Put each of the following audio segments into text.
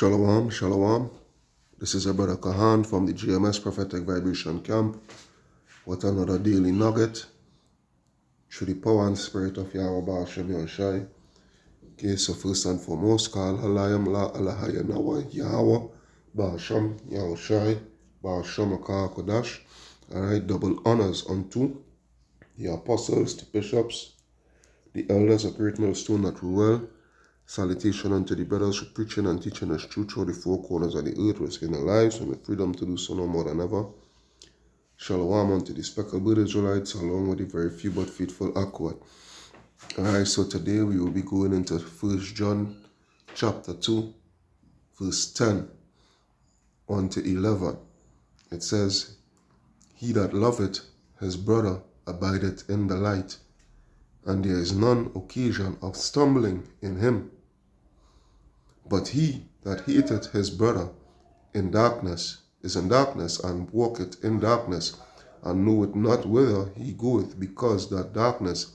Shalom, shalom. This is your brother Kahan from the GMS Prophetic Vibration Camp with another daily nugget through the power and spirit of Yahweh Ba'ashem Yahushai. Okay, so first and foremost, Kal Halayim La Alahaya Nawa Yahweh Ba'ashem Yahushai Ba'ashem Akar Kodash. Alright, double honors unto the apostles, the bishops, the elders of Great Millstone that rule well. Salutation unto the brothers who preaching and teaching us truth through the four corners of the earth, risking their lives and with freedom to do so no more than ever. Shalom unto the speckled Israelites, along with the very few but faithful Aquad. Alright, so today we will be going into 1 John chapter 2, verse 10 on to 11. It says, He that loveth his brother abideth in the light, and there is none occasion of stumbling in him. But he that hateth his brother in darkness is in darkness, and walketh in darkness, and knoweth not whither he goeth, because that darkness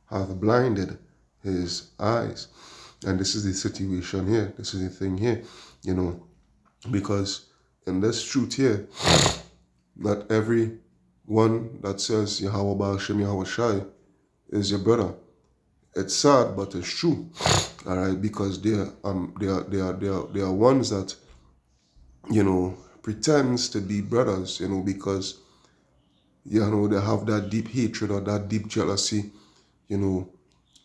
hath blinded his eyes. And this is the situation here. This is the thing here, because in this truth here, not every one that says Yahweh Ba'ashem Yahushai is your brother. It's sad, but it's true. All right, because they are ones that pretends to be brothers, because they have that deep hatred or that deep jealousy,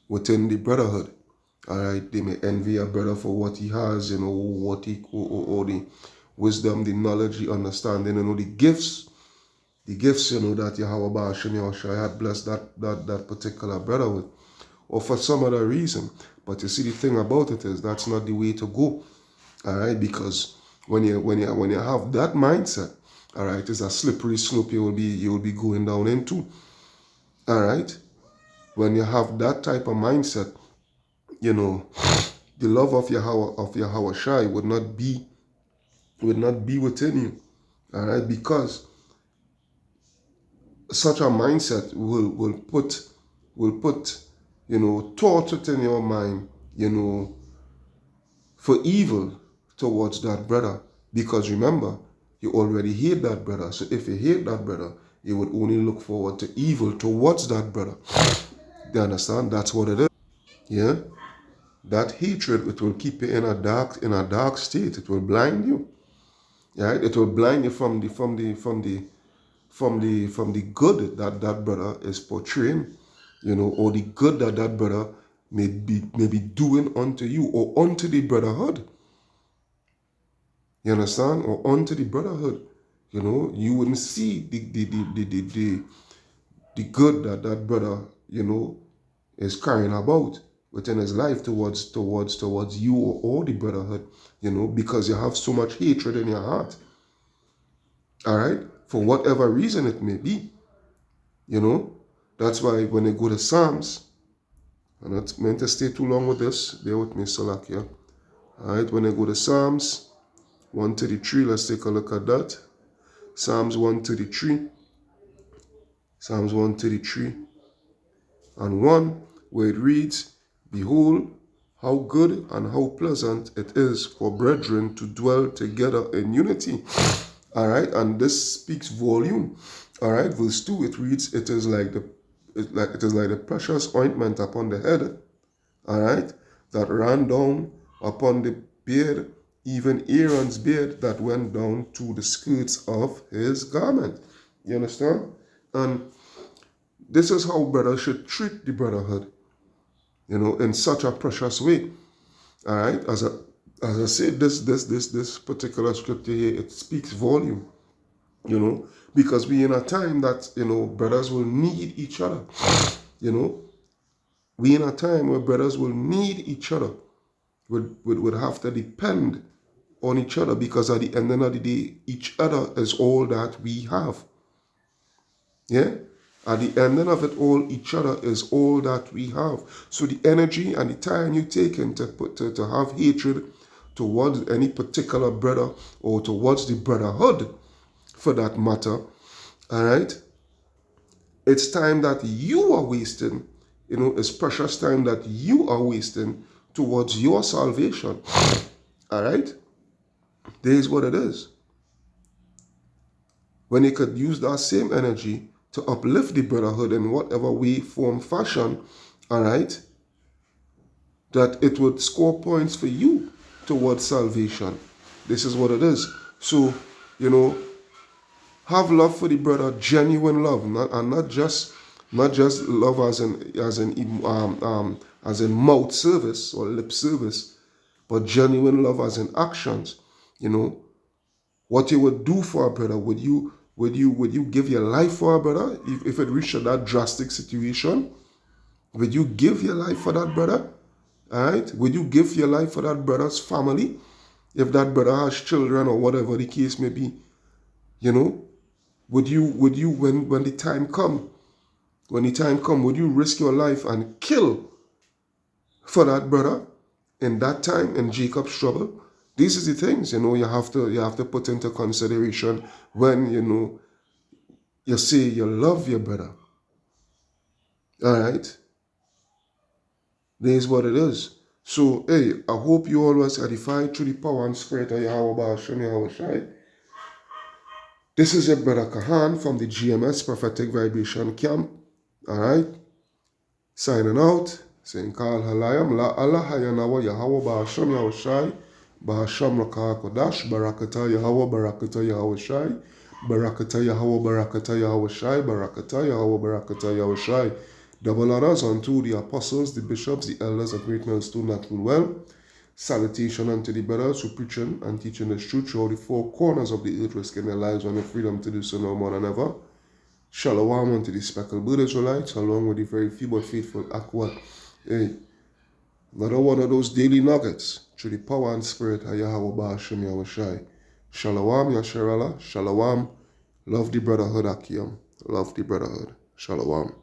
within the brotherhood. All right, they may envy a brother for what he has, what he or the wisdom, the knowledge, the understanding, the gifts, that Yahweh Ba'ashem Yahushai had blessed that particular brother with, or for some other reason. But you see, the thing about it is that's not the way to go. All right, because when you have that mindset, all right, it's a slippery slope you will be going down into. All right, when you have that type of mindset, the love of Yahweh Shai would not be within you. All right, because such a mindset will put thought within your mind, for evil towards that brother. Because remember, you already hate that brother. So if you hate that brother, you would only look forward to evil towards that brother. You understand? That's what it is. Yeah? That hatred, it will keep you in a dark state. It will blind you. Right? It will blind you from the good that brother is portraying, or the good that brother may be doing unto you or unto the brotherhood. You understand? Or unto the brotherhood. You wouldn't see the good that brother, is carrying about within his life towards you or the brotherhood, because you have so much hatred in your heart. All right? For whatever reason it may be. That's why when they go to Psalms, I'm not meant to stay too long with this. Bear with me, Salakia. All right, when they go to Psalms 133, let's take a look at that. Psalms 133. Psalms 133 and 1, where it reads, Behold, how good and how pleasant it is for brethren to dwell together in unity. All right, and this speaks volume. All right, verse 2, it reads, it is like the precious ointment upon the head, all right, that ran down upon the beard, even Aaron's beard that went down to the skirts of his garment. You understand? And this is how brothers should treat the brotherhood, in such a precious way. All right, as I said, this particular scripture here, it speaks volume. Because we in a time that, brothers will need each other. We in a time where brothers will need each other, would have to depend on each other, because at the end of the day, each other is all that we have. Yeah? At the ending of it all, each other is all that we have. So the energy and the time you take in to have hatred towards any particular brother or towards the brotherhood, for that matter, all right, it's time that you are wasting, it's precious time that you are wasting towards your salvation, all right? There's what it is. When you could use that same energy to uplift the brotherhood in whatever way, form, fashion, all right, that it would score points for you towards salvation. This is what it is. So, you know, have love for the brother, genuine love, and not just love as in mouth service or lip service, but genuine love as in actions. You know, what you would do for a brother, would you give your life for a brother if it reached that drastic situation? Would you give your life for that brother? All right? Would you give your life for that brother's family? If that brother has children or whatever the case may be, you know, would you when the time come, would you risk your life and kill for that brother in that time in Jacob's trouble? These are the things, you know, you have to put into consideration when, you know, you say you love your brother. All right? This is what it is. So, hey, I hope you always edify through the power and spirit of Yahweh Ba'ashem Yahweh Shai. This is your brother Kahan from the GMS Prophetic Vibration Camp. All right? Signing out. Saying Kal Halayam La Allah Hayanawa Yahweh Ba'ashem Yahweh Shai. Ba'ashem Lakah Kodash. Barakata Yahweh Barakata Yahweh Shai. Barakata Yahweh Barakata Yahweh Shai. Barakata Yahweh Barakata Yahweh Shai. Double honors unto the apostles, the bishops, the elders of Great Millstone that rule well. Salutation unto the brothers who preaching and teaching the truth throughout the four corners of the earth, risking their lives and the freedom to do so no more than ever. Shalom unto the speckled blood Israelites, along with the very few but faithful Aqua. Hey, another one of those daily nuggets through the power and spirit of Yahweh Ba'ashem Yahweh Shai. Shalom, Yasharallah. Shalom. Love the brotherhood, Akim. Love the brotherhood. Shalom.